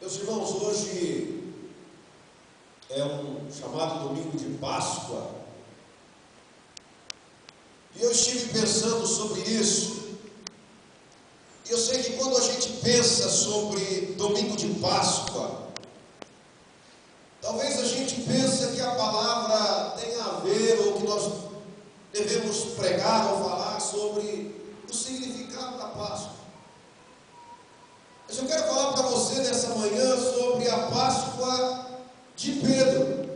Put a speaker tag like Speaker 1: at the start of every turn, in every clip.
Speaker 1: Meus irmãos, hoje é um chamado domingo de Páscoa, e eu estive pensando sobre isso. E eu sei que quando a gente pensa sobre domingo de Páscoa, talvez a gente pense que a palavra tenha a ver, ou que nós devemos pregar ou falar sobre o significado da Páscoa. Mas eu quero falar para você nessa manhã sobre a Páscoa de Pedro.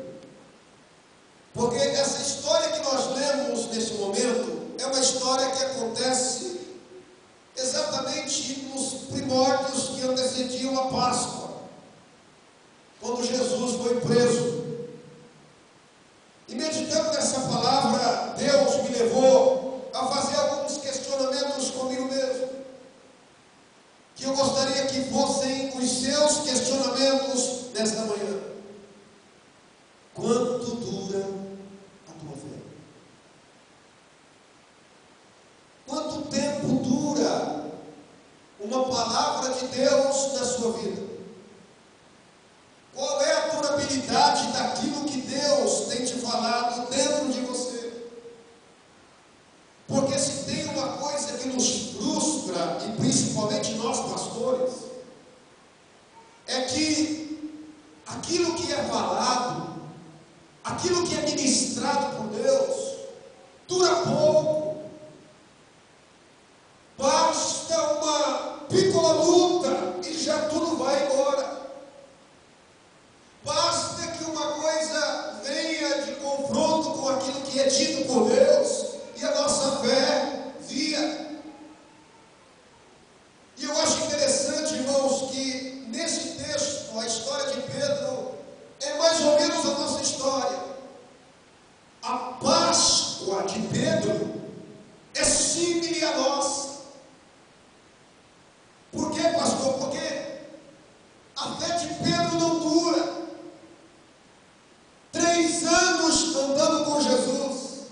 Speaker 1: Porque essa história que nós lemos nesse momento é uma história que acontece exatamente nos primórdios que antecediam a Páscoa, quando Jesus foi preso. E meditando nessa palavra, Deus me levou a fazer alguns questionamentos comigo mesmo, que eu gostaria que fossem os seus questionamentos nesta manhã. Quanto dura a tua fé? Quanto tempo dura uma palavra de Deus na sua vida? Qual é a durabilidade daquilo que Deus tem te falado dentro de você? Porque se tem uma coisa que nos frustra, e principalmente nós pastores, é que aquilo que é falado, aquilo que é ministrado por Deus, dura pouco. Basta uma pícola luta e já tudo vai embora. Basta que uma coisa venha de confronto com aquilo que é dito por Deus e a nossa fé via. E eu acho interessante, irmãos, que nesse texto, a história de Pedro é mais ou menos a nossa história. A Páscoa de Pedro é símile a nossa. Por quê, pastor? Porque a fé de Pedro não dura. 3 anos andando com Jesus.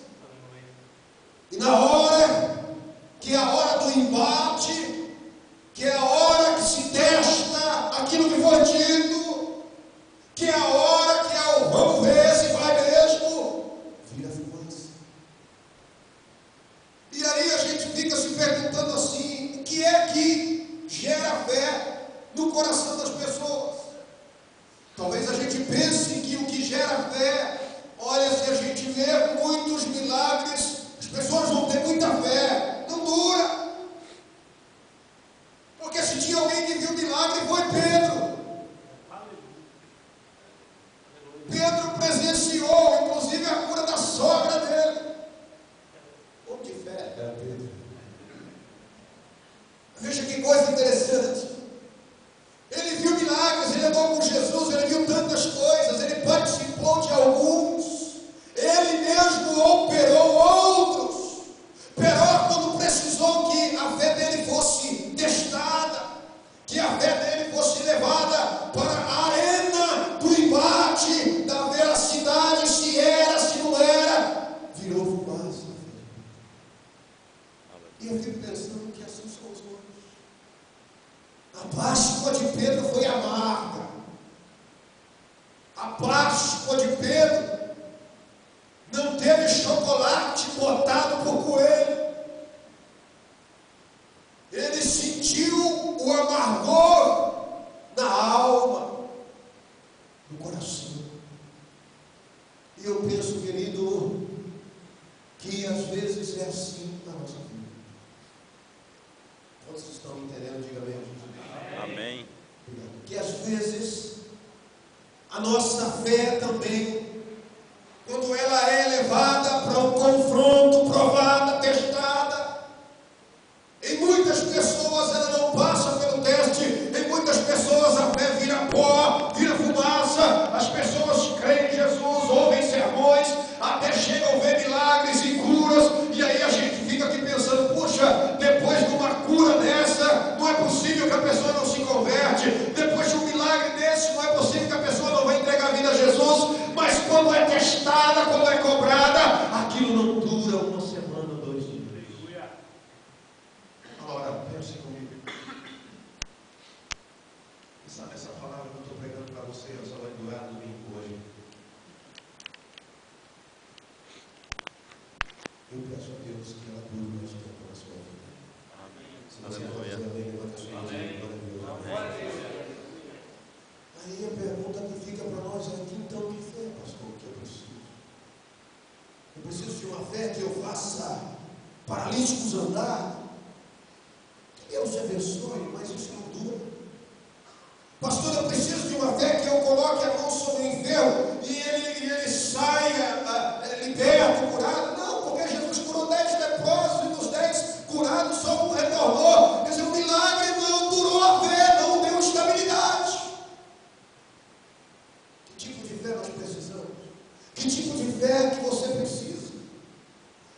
Speaker 1: E na hora que é a hora do embate, que é a hora que se testa aquilo que foi dito, que é a hora que é o vamos ver se vai mesmo, vira fumaça. E aí a gente fica se perguntando assim: o que é que gera fé no coração das pessoas? Talvez a gente pense que o que gera fé, olha, se a gente vê muitos milagres, as pessoas vão ter muita fé. Não dura. Porque se tinha alguém que viu milagre, foi Pedro. Pedro presenciou, inclusive, a cura da sogra dele. Pô, que fé era Pedro. Veja que coisa interessante. Ele viu milagres, ele andou com Jesus, ele viu tantas coisas, ele participou de alguns, ele mesmo operou outros. Pior quando precisou que a fé dele fosse testada, que a fé dele fosse levada para a arena do embate, da veracidade, se era, se não era, virou fumaça. E eu fico pensando que assim somos nós. A Páscoa de Pedro foi amarga. A Páscoa de Pedro não teve chocolate botado por coelho. Ele sentiu o amargor na alma, no coração. E eu penso, querido, que às vezes é assim na nossa vida. Quantos estão entendendo? Diga amém.
Speaker 2: Amém.
Speaker 1: Que às vezes a nossa fé também Essa palavra que eu estou pregando para você, ela só vai durar domingo hoje. Eu peço a Deus que ela dure mais tempo na sua vida. Amém. Se você pode dizer amém, levanta a sua mão. Aí a pergunta que fica para nós é: então que fé, pastor, que eu preciso? Eu preciso de uma fé que eu faça paralíticos andar. Que Deus te abençoe, mas isso não dura. Pastor, eu preciso de uma fé que eu coloque a mão sobre o enfermo e ele saia liberto, curado. Não, porque Jesus curou 10 leprosos e dos 10 curados só um retornou. Quer dizer, o milagre não durou a fé, não deu estabilidade. Que tipo de fé nós precisamos? Que tipo de fé que você precisa?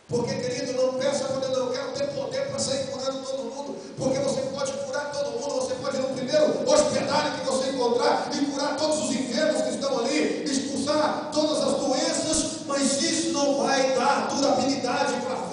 Speaker 1: Porque, querido, não peça quando eu quero ter poder para sair curando todo mundo, porque você pode curar todo mundo, você pode ir no primeiro hospedário que você encontrar e curar todos os enfermos que estão ali, expulsar todas as doenças, mas isso não vai dar durabilidade para a fé.